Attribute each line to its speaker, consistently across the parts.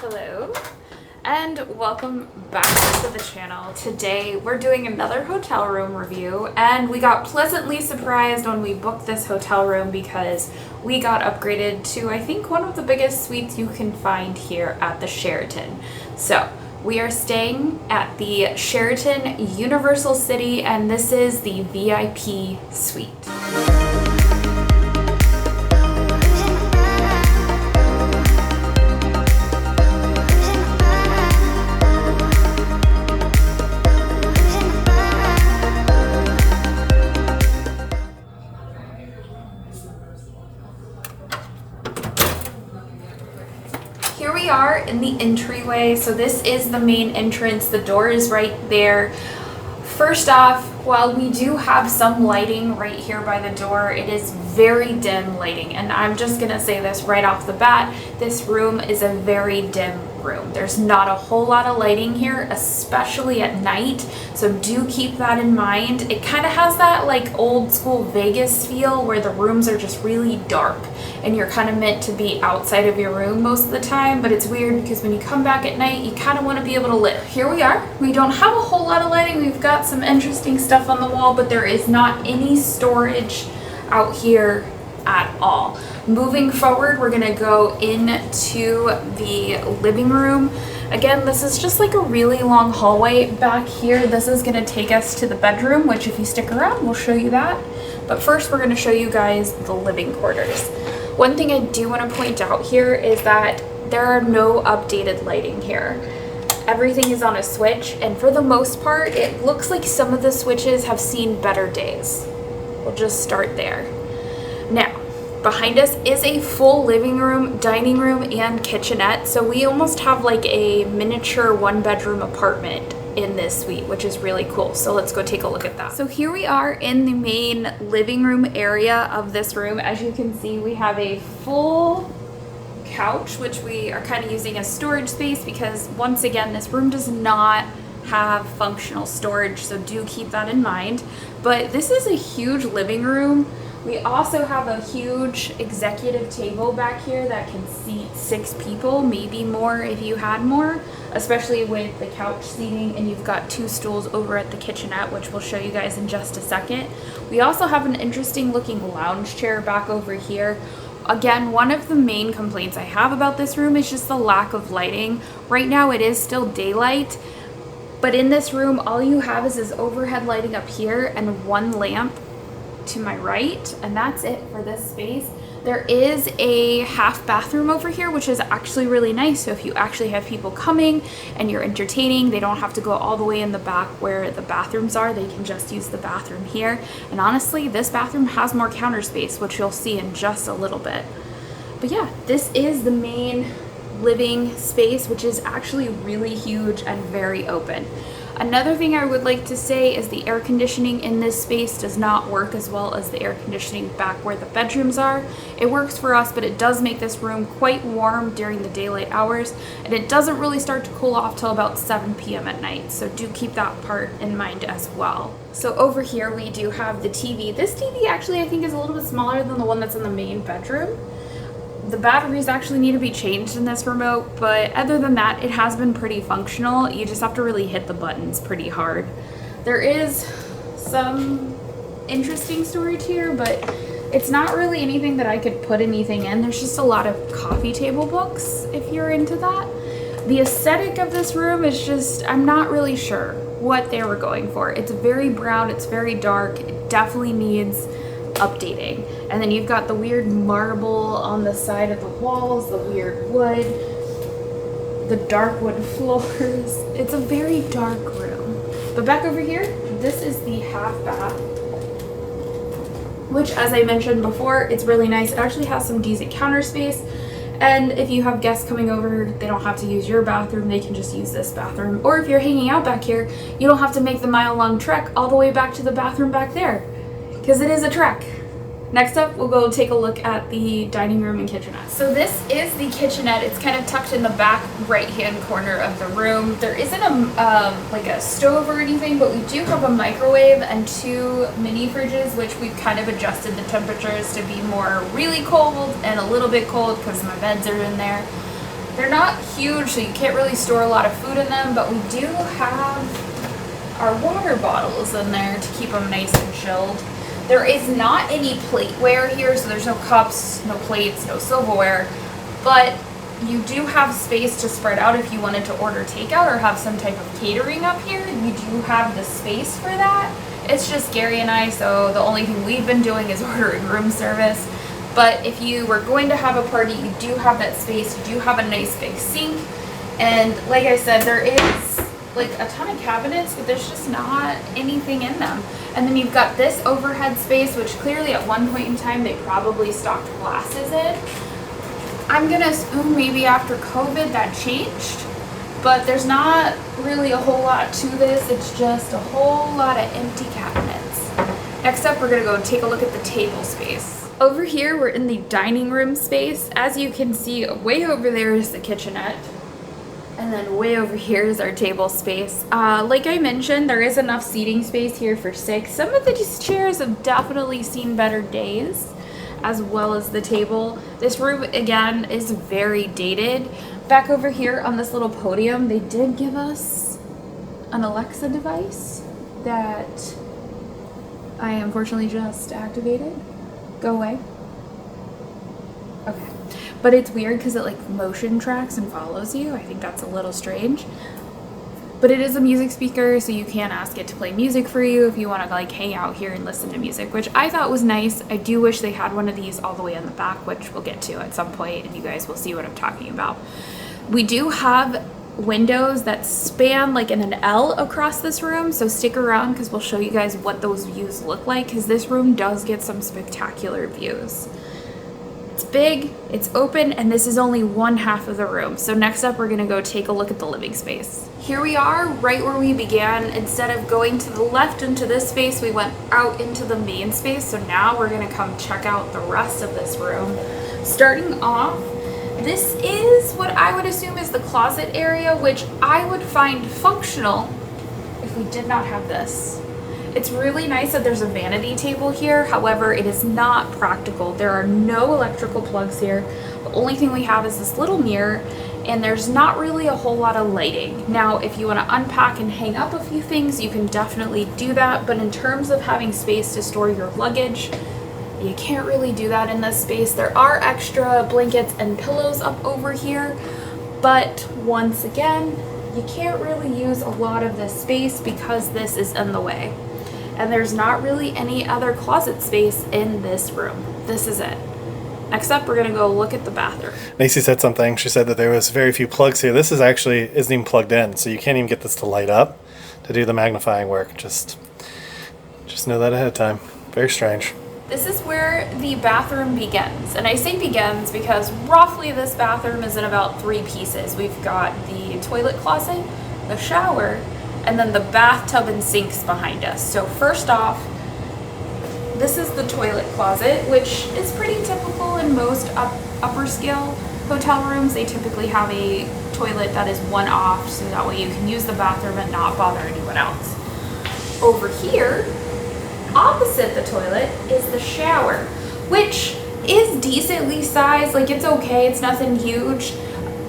Speaker 1: Hello and welcome back to the channel. Today we're doing another hotel room review, and we got pleasantly surprised when we booked this hotel room because we got upgraded to, I think, one of the biggest suites you can find here at the Sheraton. So we are staying at the Sheraton Universal City, and this is the VIP suite. Here we are in the entryway. So this is the main entrance. The door is right there. First off, while we do have some lighting right here by the door, it is very dim lighting. And I'm just gonna say this right off the bat, this room is a very dim room. There's not a whole lot of lighting here, especially at night. So do keep that in mind. It kind of has that like old school Vegas feel where the rooms are just really dark and you're kind of meant to be outside of your room most of the time, but it's weird because when you come back at night, you kind of want to be able to live. Here we are. We don't have a whole lot of lighting. We've got some interesting stuff on the wall, but there is not any storage out here at all. Moving forward, we're gonna go into the living room. Again, this is just like a really long hallway back here. This is gonna take us to the bedroom, which if you stick around, we'll show you that. But first, we're gonna show you guys the living quarters. One thing I do want to point out here is that there are no updated lighting here. Everything is on a switch, and for the most part, it looks like some of the switches have seen better days. We'll just start there. Now, behind us is a full living room, dining room, and kitchenette, so we almost have like a miniature one-bedroom apartment in this suite, which is really cool. So let's go take a look at that. So here we are in the main living room area of this room. As you can see, we have a full couch, which we are kind of using as storage space because once again, this room does not have functional storage, so do keep that in mind. But this is a huge living room. We also have a huge executive table back here that can seat 6 people, maybe more if you had more, especially with the couch seating, and you've got 2 stools over at the kitchenette, which we'll show you guys in just a second. We also have an interesting looking lounge chair back over here. Again, one of the main complaints I have about this room is just the lack of lighting. Right now it is still daylight, but in this room, all you have is this overhead lighting up here and one lamp to my right, and that's it for this space. There is a half bathroom over here, which is actually really nice. So if you actually have people coming and you're entertaining, they don't have to go all the way in the back where the bathrooms are. They can just use the bathroom here. And honestly, this bathroom has more counter space, which you'll see in just a little bit. But yeah, this is the main living space, which is actually really huge and very open. Another thing I would like to say is the air conditioning in this space does not work as well as the air conditioning back where the bedrooms are. It works for us, but it does make this room quite warm during the daylight hours, and it doesn't really start to cool off till about 7 p.m. at night, so do keep that part in mind as well. So over here we do have the TV. This TV actually I think is a little bit smaller than the one that's in the main bedroom. The batteries actually need to be changed in this remote, but other than that, it has been pretty functional. You just have to really hit the buttons pretty hard. There is some interesting storage here, but it's not really anything that I could put anything in. There's just a lot of coffee table books if you're into that. The aesthetic of this room is just, I'm not really sure what they were going for. It's very brown, it's very dark, it definitely needs updating. And then you've got the weird marble on the side of the walls, the weird wood, the dark wood floors. It's a very dark room. But back over here, this is the half bath, which, as I mentioned before, it's really nice. It actually has some decent counter space. And if you have guests coming over, they don't have to use your bathroom, they can just use this bathroom. Or if you're hanging out back here, you don't have to make the mile-long trek all the way back to the bathroom back there, because it is a trek. Next up, we'll go take a look at the dining room and kitchenette. So this is the kitchenette. It's kind of tucked in the back right-hand corner of the room. There isn't like a stove or anything, but we do have a microwave and 2 mini fridges, which we've kind of adjusted the temperatures to be more really cold and a little bit cold because my beds are in there. They're not huge, so you can't really store a lot of food in them, but we do have our water bottles in there to keep them nice and chilled. There is not any plateware here, so there's no cups, no plates, no silverware, but you do have space to spread out if you wanted to order takeout or have some type of catering up here. You do have the space for that. It's just Gary and I, so the only thing we've been doing is ordering room service. But if you were going to have a party, you do have that space. You do have a nice big sink. And like I said, there is like a ton of cabinets, but there's just not anything in them. And then you've got this overhead space, which clearly at one point in time they probably stocked glasses in. I'm gonna assume maybe after COVID that changed, but there's not really a whole lot to this. It's just a whole lot of empty cabinets. Next up, we're gonna go take a look at the table space. Over here, we're in the dining room space. As you can see, way over there is the kitchenette. And then way over here is our table space. Like I mentioned, there is enough seating space here for 6. Some of these chairs have definitely seen better days, as well as the table. This room, again, is very dated. Back over here on this little podium, they did give us an Alexa device that I unfortunately just activated. Go away. Okay. But it's weird because it like motion tracks and follows you. I think that's a little strange. But it is a music speaker, so you can ask it to play music for you if you want to like hang out here and listen to music, which I thought was nice. I do wish they had one of these all the way in the back, which we'll get to at some point, and you guys will see what I'm talking about. We do have windows that span like in an L across this room, so stick around because we'll show you guys what those views look like, because this room does get some spectacular views. It's big, it's open, and this is only one half of the room. So next up, we're gonna go take a look at the living space. Here we are, right where we began. Instead of going to the left into this space, we went out into the main space. So now we're gonna come check out the rest of this room. Starting off, this is what I would assume is the closet area, which I would find functional if we did not have this. It's really nice that there's a vanity table here. However, it is not practical. There are no electrical plugs here. The only thing we have is this little mirror, and there's not really a whole lot of lighting. Now, if you want to unpack and hang up a few things, you can definitely do that. But in terms of having space to store your luggage, you can't really do that in this space. There are extra blankets and pillows up over here, but once again, you can't really use a lot of this space because this is in the way. And there's not really any other closet space in this room. This is it. Next up, we're gonna go look at the bathroom.
Speaker 2: Macy said something. She said that there was very few plugs here. This is actually isn't even plugged in, so you can't even get this to light up to do the magnifying work. Just know that ahead of time. Very strange.
Speaker 1: This is where the bathroom begins. And I say begins because roughly this bathroom is in about 3 pieces. We've got the toilet closet, the shower, and then the bathtub and sinks behind us. So first off, this is the toilet closet, which is pretty typical in most upper scale hotel rooms. They typically have a toilet that is one off, so that way you can use the bathroom and not bother anyone else. Over here, opposite the toilet, is the shower, which is decently sized. Like, it's okay, it's nothing huge,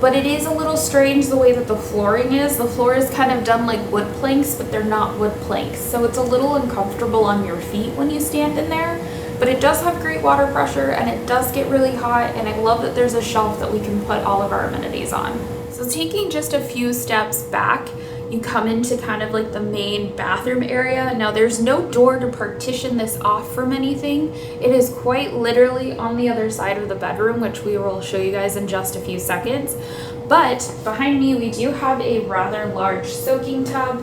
Speaker 1: but it is a little strange the way that the flooring is. The floor is kind of done like wood planks, but they're not wood planks, so it's a little uncomfortable on your feet when you stand in there. But it does have great water pressure, and it does get really hot, and I love that there's a shelf that we can put all of our amenities on. So taking just a few steps back, you come into kind of like the main bathroom area. Now, there's no door to partition this off from anything. It is quite literally on the other side of the bedroom, which we will show you guys in just a few seconds. But behind me, we do have a rather large soaking tub,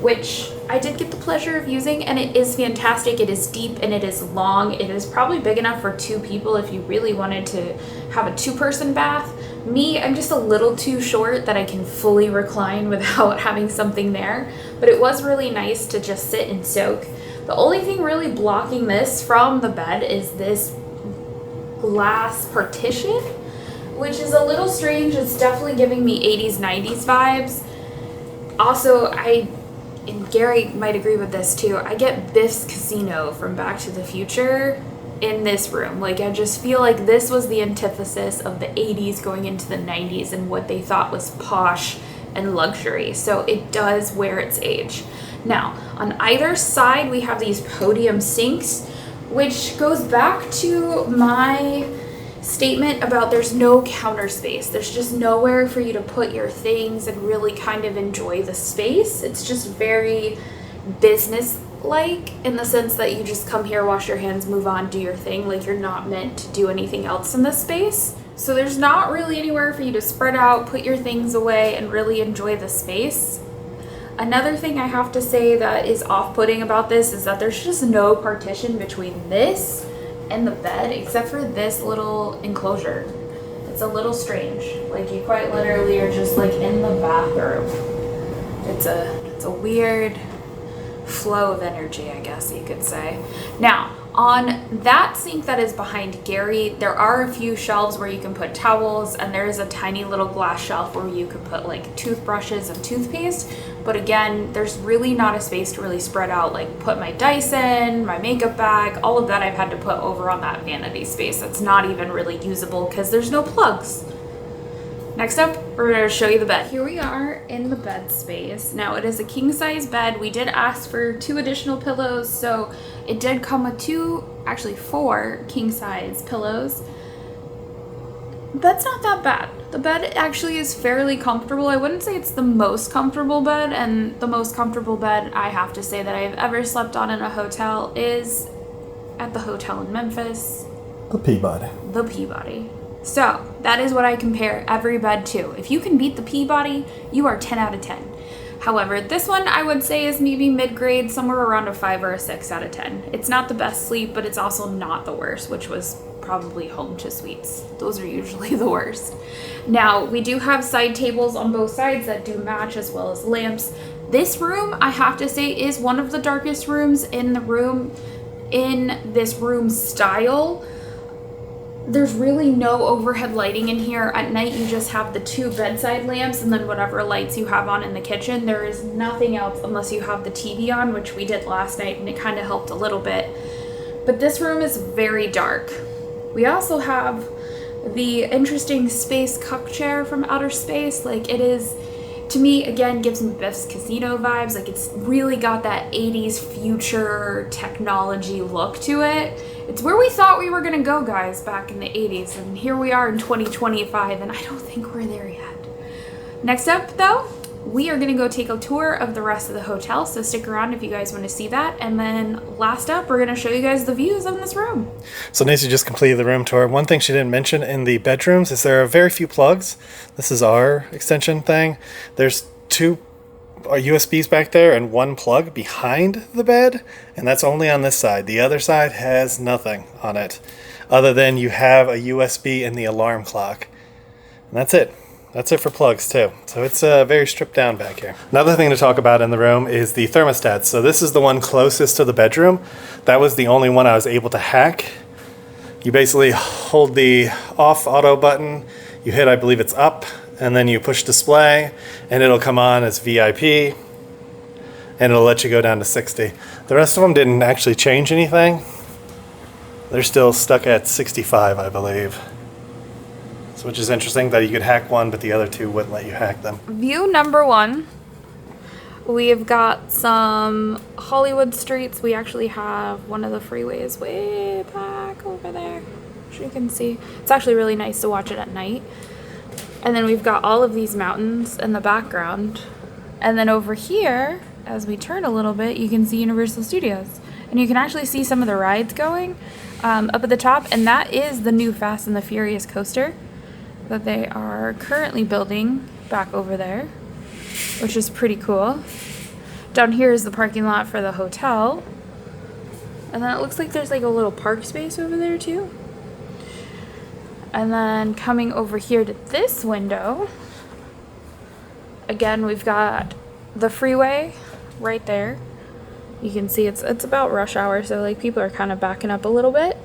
Speaker 1: which I did get the pleasure of using, and it is fantastic. It is deep and it is long. It is probably big enough for 2 people if you really wanted to have a 2-person bath. Me, I'm just a little too short that I can fully recline without having something there, but it was really nice to just sit and soak. The only thing really blocking this from the bed is this glass partition, which is a little strange. It's definitely giving me 80s, 90s vibes. Also, and Gary might agree with this too, I get Biff's Casino from Back to the Future in this room. Like, I just feel like this was the antithesis of the 80s going into the 90s and what they thought was posh and luxury. So it does wear its age. Now, on either side, we have these podium sinks, which goes back to my statement about there's no counter space. There's just nowhere for you to put your things and really kind of enjoy the space. It's just very business-like in the sense that you just come here, wash your hands, move on, do your thing. Like, you're not meant to do anything else in this space. So there's not really anywhere for you to spread out, put your things away, and really enjoy the space. Another thing I have to say that is off-putting about this is that there's just no partition between this and the bed except for this little enclosure. It's a little strange. Like, you quite literally are just like in the bathroom. It's a weird flow of energy, I guess you could say. Now, on that sink that is behind Gary, there are a few shelves where you can put towels, and there is a tiny little glass shelf where you can put like toothbrushes and toothpaste. But again, there's really not a space to really spread out, like put my Dyson, my makeup bag, all of that I've had to put over on that vanity space. That's not even really usable because there's no plugs. Next up, we're going to show you the bed. Here we are in the bed space. Now, it is a king size bed. We did ask for 2 additional pillows, so it did come with 4 king size pillows. Bed's not that bad. The bed actually is fairly comfortable. I wouldn't say it's the most comfortable bed, and the most comfortable bed I have to say that I've ever slept on in a hotel is at the hotel in Memphis.
Speaker 2: The Peabody.
Speaker 1: The Peabody. So, that is what I compare every bed to. If you can beat the Peabody, you are 10 out of 10. However, this one I would say is maybe mid-grade, somewhere around a 5 or a 6 out of 10. It's not the best sleep, but it's also not the worst, which was probably home to suites. Those are usually the worst. Now, we do have side tables on both sides that do match, as well as lamps. This room, I have to say, is one of the darkest rooms in this room style. There's really no overhead lighting in here. At night, you just have the 2 bedside lamps and then whatever lights you have on in the kitchen. There is nothing else unless you have the TV on, which we did last night, and it kind of helped a little bit. But this room is very dark. We also have the interesting space cuck chair from outer space. Like, it is, to me, again, gives me Biff's Casino vibes. Like, it's really got that 80s future technology look to it. It's where we thought we were gonna go, guys, back in the 80s, and here we are in 2025, and I don't think we're there yet. Next up, though, we are gonna go take a tour of the rest of the hotel, so stick around if you guys want to see that. And then last up, we're gonna show you guys the views of this room. So Nancy just completed the room tour. One thing she didn't mention in the bedrooms is there are very few plugs. This is our extension thing. There's 2 USBs back there and 1 plug behind the bed, and that's only on this side. The other side has nothing on it other than you have a USB in the alarm clock, and that's it. That's it for plugs too. So it's very stripped down back here. Another thing to talk about in the room is the thermostats. So this is the one closest to the bedroom. That was the only one I was able to hack. You basically hold the off auto button, you hit, I believe it's up, and then you push display, and it'll come on as VIP, and it'll let you go down to 60. The rest of them didn't actually change anything. They're still stuck at 65, I believe. So, which is interesting that you could hack one, but the other 2 wouldn't let you hack them. View number 1. We've got some Hollywood streets. We actually have one of the freeways way back over there, which you can see. It's actually really nice to watch it at night. And then we've got all of these mountains in the background. And then over here, as we turn a little bit, you can see Universal Studios. And you can actually see some of the rides going up at the top. And that is the new Fast and the Furious coaster that they are currently building back over there, which is pretty cool. Down here is the parking lot for the hotel. And then it looks like there's like a little park space over there too. And then coming over here to this window, again, we've got the freeway right there. You can see it's about rush hour, so like people are kind of backing up a little bit.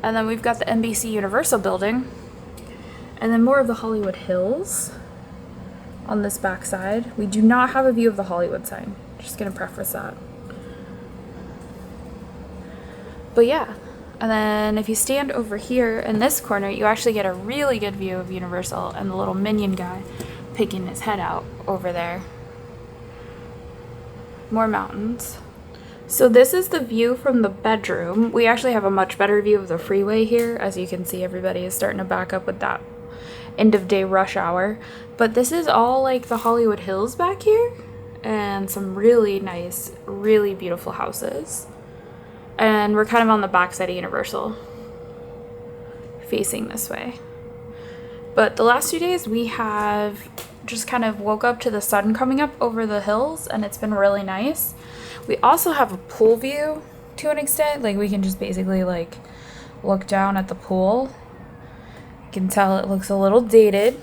Speaker 1: And then we've got the NBC Universal building. And then more of the Hollywood Hills on this back side. We do not have a view of the Hollywood sign. Just gonna preface that. But yeah, And then if you stand over here in this corner, you actually get a really good view of Universal and the little minion guy peeking his head out over there. More mountains. So this is the view from the bedroom. We actually have a much better view of the freeway here. As you can see, everybody is starting to back up with that end of day rush hour. But this is all like the Hollywood Hills back here and some really nice, really beautiful houses. And we're kind of on the back side of Universal, facing this way. But the last 2 days we have just kind of woke up to the sun coming up over the hills, and it's been really nice. We also have a pool view to an extent. Like, we can just basically like look down at the pool. You can tell it looks a little dated.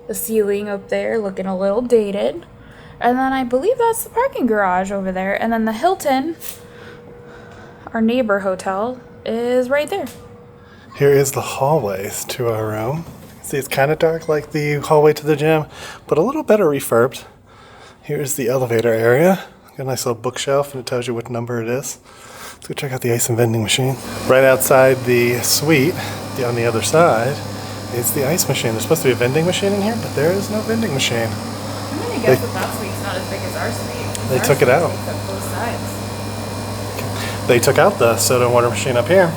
Speaker 1: The ceiling up there looking a little dated. And then I believe that's the parking garage over there. And then the Hilton, our neighbor hotel, is right there.
Speaker 2: Here is the hallways to our room. See, it's kind of dark like the hallway to the gym, but a little better refurbed. Here's the elevator area. Got a nice little bookshelf, and it tells you what number it is. Let's go check out the ice and vending machine. Right outside the suite, on the other side, is the ice machine. There's supposed to be a vending machine in here, but there is no vending machine.
Speaker 1: I'm gonna guess that suite's not as big as our suite.
Speaker 2: They took it out.
Speaker 1: Both sides.
Speaker 2: They took out the soda and water machine up here.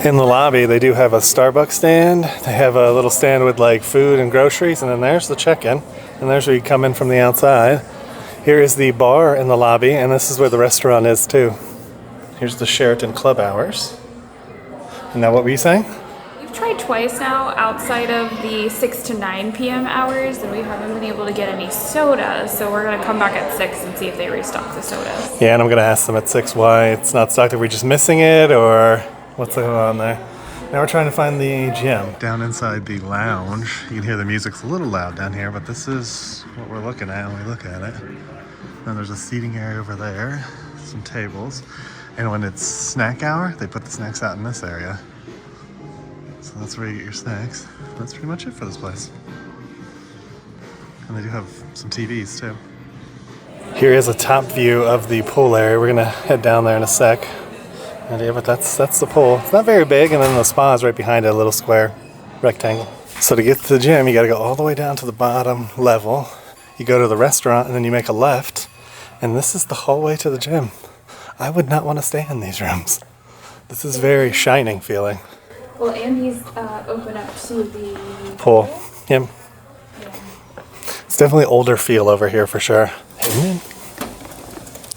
Speaker 2: In the lobby, they do have a Starbucks stand. They have a little stand with like food and groceries, and then there's the check-in, and there's where you come in from the outside. Here is the bar in the lobby, and this is where the restaurant is too. Here's the Sheraton Club Hours. And now what were you saying?
Speaker 1: We've tried twice now outside of the 6 to 9 p.m. hours, and we haven't been able to get any sodas, so we're gonna come back at 6 and see if they restock the sodas.
Speaker 2: Yeah, and I'm gonna ask them at 6 why it's not stocked. Are we just missing it, or what's going on there? Now we're trying to find the gym. Down inside the lounge, you can hear the music's a little loud down here, but this is what we're looking at when we look at it. And there's a seating area over there, some tables. And when it's snack hour, they put the snacks out in this area. So that's where you get your snacks. That's pretty much it for this place. And they do have some TVs too. Here is a top view of the pool area. We're gonna head down there in a sec. And yeah, but that's the pool. It's not very big, and then the spa is right behind it, a little square rectangle. So to get to the gym, you gotta go all the way down to the bottom level. You go to the restaurant, and then you make a left, and this is the hallway to the gym. I would not want to stay in these rooms. This is very shining feeling.
Speaker 1: Well, and these open up to the
Speaker 2: Pool. Yep. Yeah. It's definitely older feel over here for sure. Hey,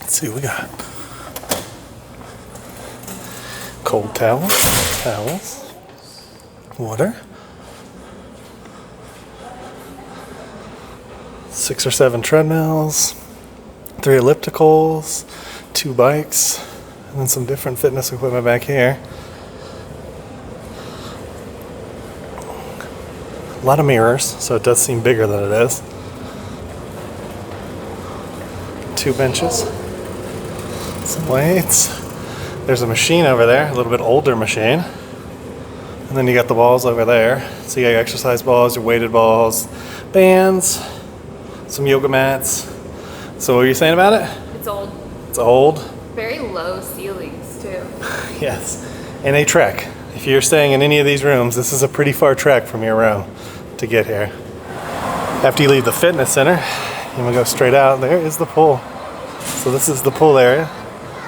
Speaker 2: let's see what we got. Cold towels, water, 6 or 7 treadmills, 3 ellipticals, 2 bikes, and then some different fitness equipment back here. A lot of mirrors, so it does seem bigger than it is. 2 benches, some weights. There's a machine over there, a little bit older machine. And then you got the balls over there. So you got your exercise balls, your weighted balls, bands, some yoga mats. So what were you saying about it?
Speaker 1: It's old.
Speaker 2: It's old.
Speaker 1: Very low ceilings too.
Speaker 2: Yes. And a trek. If you're staying in any of these rooms, this is a pretty far trek from your room to get here. After you leave the fitness center, you want to go straight out. There is the pool. So this is the pool area.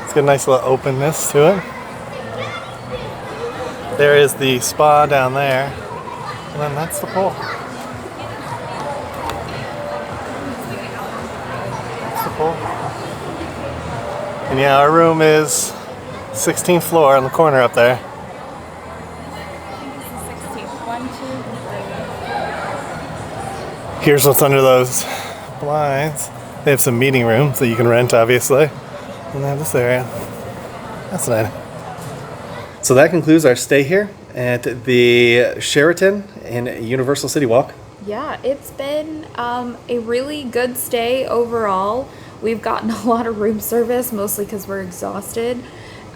Speaker 2: It's got a nice little openness to it. There is the spa down there, and then that's the pool. That's the pool. And yeah, our room is 16th floor on the corner up there. Here's what's under those blinds. They have some meeting rooms that you can rent, obviously. And they have this area. That's nice. So that concludes our stay here at the Sheraton in Universal CityWalk.
Speaker 1: Yeah, it's been a really good stay overall. We've gotten a lot of room service, mostly because we're exhausted.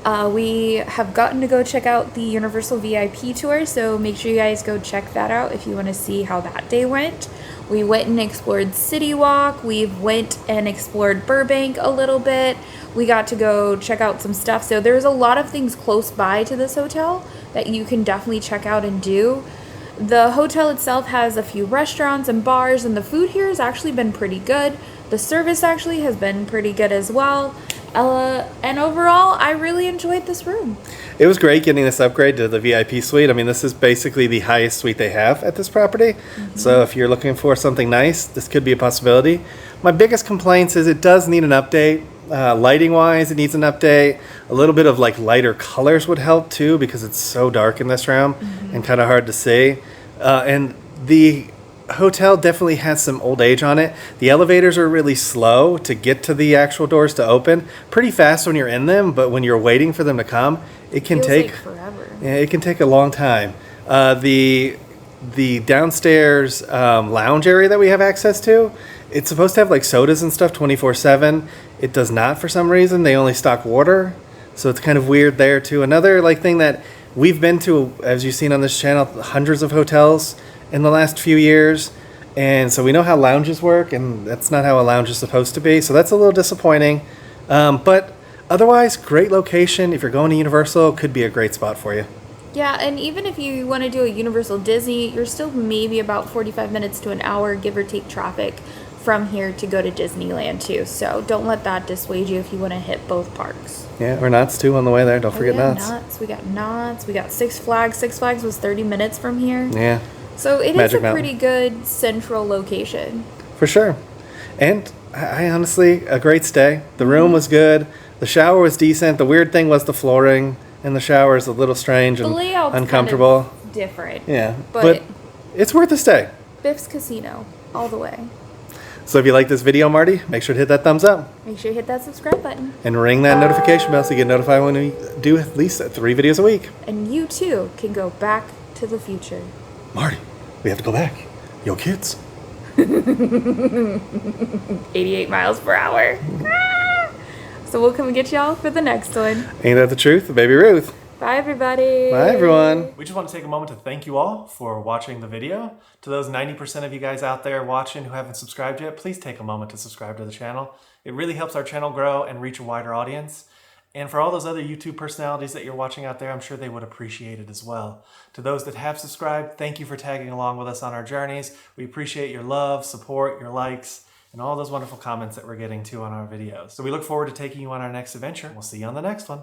Speaker 1: We have gotten to go check out the Universal VIP tour, so make sure you guys go check that out if you want to see how that day went. We went and explored CityWalk. We went and explored Burbank a little bit. We got to go check out some stuff. So there's a lot of things close by to this hotel that you can definitely check out and do. The hotel itself has a few restaurants and bars, and the food here has actually been pretty good. The service actually has been pretty good as well. And overall, I really enjoyed this room.
Speaker 2: It was great getting this upgrade to the VIP suite. I mean, this is basically the highest suite they have at this property. So if you're looking for something nice, this could be a possibility. My biggest complaints is it does need an update. Lighting wise, it needs an update. A little bit of like lighter colors would help too, because it's so dark in this room and kind of hard to see. And the hotel definitely has some old age on it. The elevators are really slow to get to the actual doors to open. Pretty fast when you're in them, but when you're waiting for them to come, it can take
Speaker 1: like forever.
Speaker 2: Yeah, it can take a long time. The downstairs lounge area that we have access to, it's supposed to have like sodas and stuff 24/7. It does not for some reason. They only stock water, so it's kind of weird there too. Another like thing that we've been to, as you've seen on this channel, hundreds of hotels in the last few years, and so we know how lounges work, and that's not how a lounge is supposed to be. So that's a little disappointing, but otherwise, great location. If you're going to Universal, could be a great spot for you.
Speaker 1: Yeah, and even if you want to do a Universal Disney, you're still maybe about 45 minutes to an hour, give or take traffic, from here to go to Disneyland too. So don't let that dissuade you if you want to hit both parks.
Speaker 2: Yeah, or Knott's too on the way there. Don't forget Knott's.
Speaker 1: We got Knott's. We got Six Flags. Six Flags was 30 minutes from here.
Speaker 2: Yeah.
Speaker 1: So it
Speaker 2: Magic
Speaker 1: is a
Speaker 2: Mountain.
Speaker 1: pretty good central location.
Speaker 2: For sure. And I honestly, a great stay. The room was good. The shower was decent. The weird thing was the flooring in the shower is a little strange and
Speaker 1: The layout's
Speaker 2: uncomfortable.
Speaker 1: kind of different.
Speaker 2: Yeah,
Speaker 1: But
Speaker 2: it's worth a stay.
Speaker 1: Biff's Casino, all the way.
Speaker 2: So if you like this video, Marty, make sure to hit that thumbs up
Speaker 1: Make sure you hit that subscribe button.
Speaker 2: and ring that notification bell so you get notified when we do at least 3 videos a week.
Speaker 1: And you too can go back to the future.
Speaker 2: Marty, we have to go back. Yo, kids.
Speaker 1: 88 miles per hour. So we'll come and get y'all for the next one.
Speaker 2: Ain't that the truth, baby Ruth?
Speaker 1: Bye, everybody.
Speaker 2: Bye, everyone. We just want to take a moment to thank you all for watching the video. To those 90% of you guys out there watching who haven't subscribed yet, please take a moment to subscribe to the channel. It really helps our channel grow and reach a wider audience. And for all those other YouTube personalities that you're watching out there, I'm sure they would appreciate it as well. To those that have subscribed, thank you for tagging along with us on our journeys. We appreciate your love, support, your likes, and all those wonderful comments that we're getting to on our videos. So we look forward to taking you on our next adventure. We'll see you on the next one.